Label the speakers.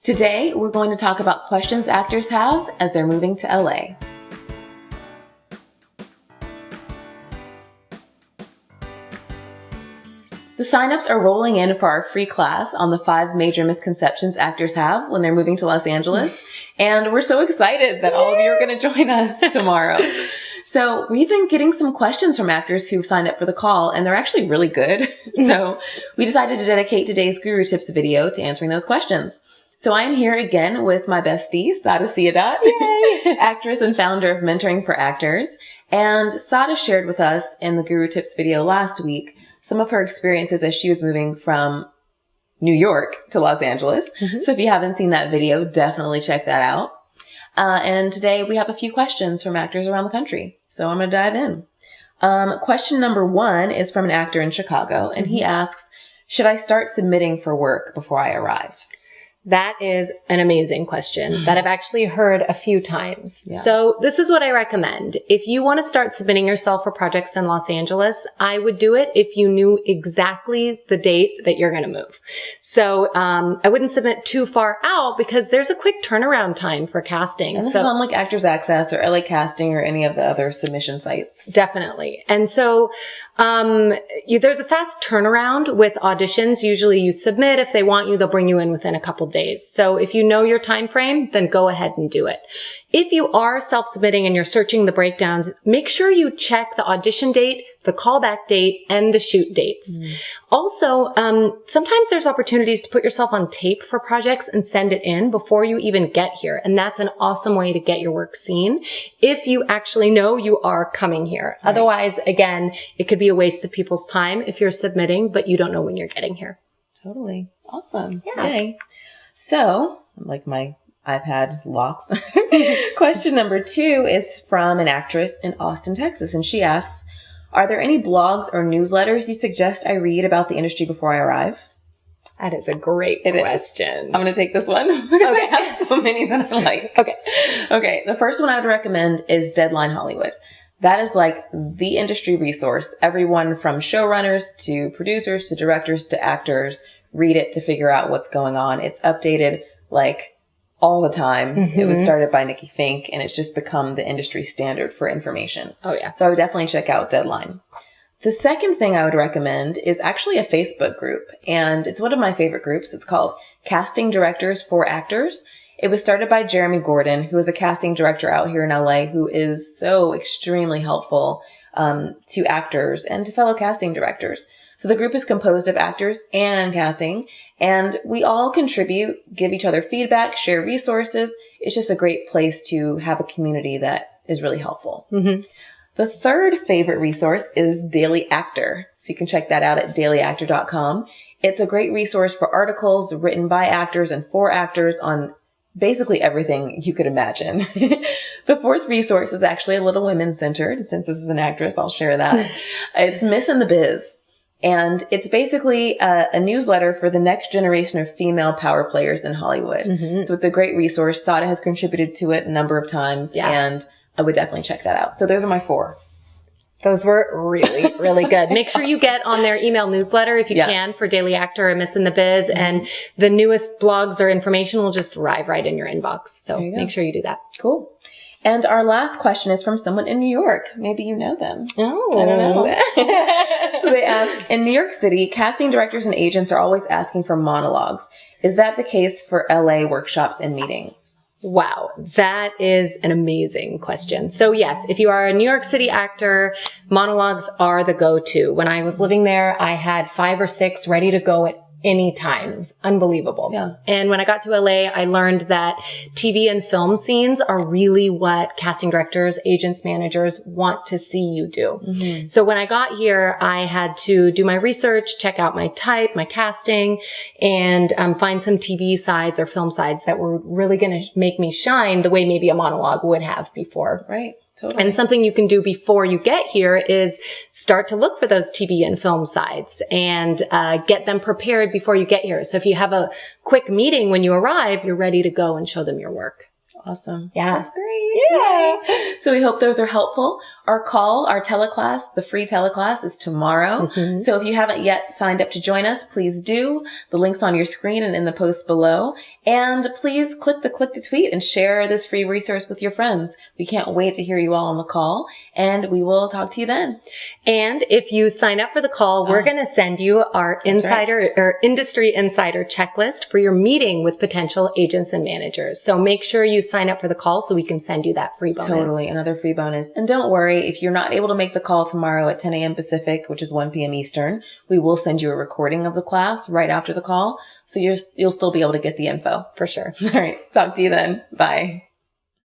Speaker 1: Today, we're going to talk about questions actors have as they're moving to LA. The signups are rolling in for our free class on the 5 major misconceptions actors have when they're moving to Los Angeles. And we're so excited that all of you are going to join us tomorrow. So we've been getting some questions from actors who've signed up for the call, and they're actually really good. So we decided to dedicate today's Guru Tips video to answering those questions. So I'm here again with my bestie, Sada Siadat, actress and founder of Mentoring for Actors. And Sada shared with us in the Guru Tips video last week some of her experiences as she was moving from New York to Los Angeles. So if you haven't seen that video, definitely check that out. And today we have a few questions from actors around the country. So I'm going to dive in. Question number 1 is from an actor in Chicago, and he asks, should I start submitting for work before I arrive?
Speaker 2: That is an amazing question that I've actually heard a few times. Yeah. So this is what I recommend. If you want to start submitting yourself for projects in Los Angeles, I would do it if you knew exactly the date that you're going to move. So I wouldn't submit too far out because there's a quick turnaround time for casting.
Speaker 1: And this is on like Actors Access or LA Casting or any of the other submission sites.
Speaker 2: Definitely. And so there's a fast turnaround with auditions. Usually you submit. If they want you, they'll bring you in within a couple days. So if you know your time frame, then go ahead and do it. If you are self-submitting and you're searching the breakdowns, make sure you check the audition date, the callback date, and the shoot dates. Also, sometimes there's opportunities to put yourself on tape for projects and send it in before you even get here. And that's an awesome way to get your work seen if you actually know you are coming here. Right. Otherwise, again, it could be a waste of people's time if you're submitting, but you don't know when you're getting here.
Speaker 1: Totally. Awesome.
Speaker 2: Yeah.
Speaker 1: Yay. So, like my iPad locks. Question number 2 is from an actress in Austin, Texas, and she asks, are there any blogs or newsletters you suggest I read about the industry before I arrive?
Speaker 2: That is a great question.
Speaker 1: I'm going to take this one because I have so many that I like. Okay. The first one I would recommend is Deadline Hollywood. That is like the industry resource. Everyone from showrunners to producers to directors to actors read it to figure out what's going on. It's updated like all the time. It was started by Nikki Fink, and it's just become the industry standard for information.
Speaker 2: Oh, yeah.
Speaker 1: So I would definitely check out Deadline. The second thing I would recommend is actually a Facebook group, and it's one of my favorite groups. It's called Casting Directors for Actors. It was started by Jeremy Gordon, who is a casting director out here in LA, who is so extremely helpful to actors and to fellow casting directors. So the group is composed of actors and casting, and we all contribute, give each other feedback, share resources. It's just a great place to have a community that is really helpful. The third favorite resource is Daily Actor. So you can check that out at dailyactor.com. It's a great resource for articles written by actors and for actors on basically everything you could imagine. The fourth resource is actually a little women-centered. Since this is an actress, I'll share that. It's Miss in the Biz. And it's basically a newsletter for the next generation of female power players in Hollywood. So it's a great resource. Sada has contributed to it a number of times, and I would definitely check that out. So those are my 4.
Speaker 2: Those were really, really good. Make sure you get on their email newsletter if you can for Daily Actor or Miss in the Biz. And the newest blogs or information will just arrive right in your inbox. So make sure you do that.
Speaker 1: Cool. And our last question is from someone in New York. Maybe you know them.
Speaker 2: Oh.
Speaker 1: I don't know. So they ask, in New York City, casting directors and agents are always asking for monologues. Is that the case for LA workshops and meetings?
Speaker 2: Wow, that is an amazing question. So yes, if you are a New York City actor, monologues are the go-to. When I was living there, I had 5 or 6 ready to go at any time. It was unbelievable.
Speaker 1: Yeah.
Speaker 2: And when I got to LA, I learned that TV and film scenes are really what casting directors, agents, managers want to see you do. So when I got here, I had to do my research, check out my type, my casting, and find some TV sides or film sides that were really going to make me shine the way maybe a monologue would have before.
Speaker 1: Right. Totally.
Speaker 2: And something you can do before you get here is start to look for those TV and film sides and get them prepared before you get here. So if you have a quick meeting when you arrive, you're ready to go and show them your work.
Speaker 1: Awesome.
Speaker 2: Yeah.
Speaker 1: That's great. Yeah. So we hope those are helpful. Our call, our teleclass, the free teleclass is tomorrow.
Speaker 2: Mhm.
Speaker 1: So if you haven't yet signed up to join us, please do. The link's on your screen and in the post below. And please click the click to tweet and share this free resource with your friends. We can't wait to hear you all on the call, and we will talk to you then.
Speaker 2: And if you sign up for the call, we're going to send you our insider or industry insider checklist for your meeting with potential agents and managers. So make sure you sign up for the call so we can send you that free bonus.
Speaker 1: Totally. Another free bonus. And don't worry, if you're not able to make the call tomorrow at 10 a.m. Pacific, which is 1 p.m. Eastern, we will send you a recording of the class right after the call. So you'll still be able to get the info.
Speaker 2: For sure.
Speaker 1: All right. Talk to you then. Bye.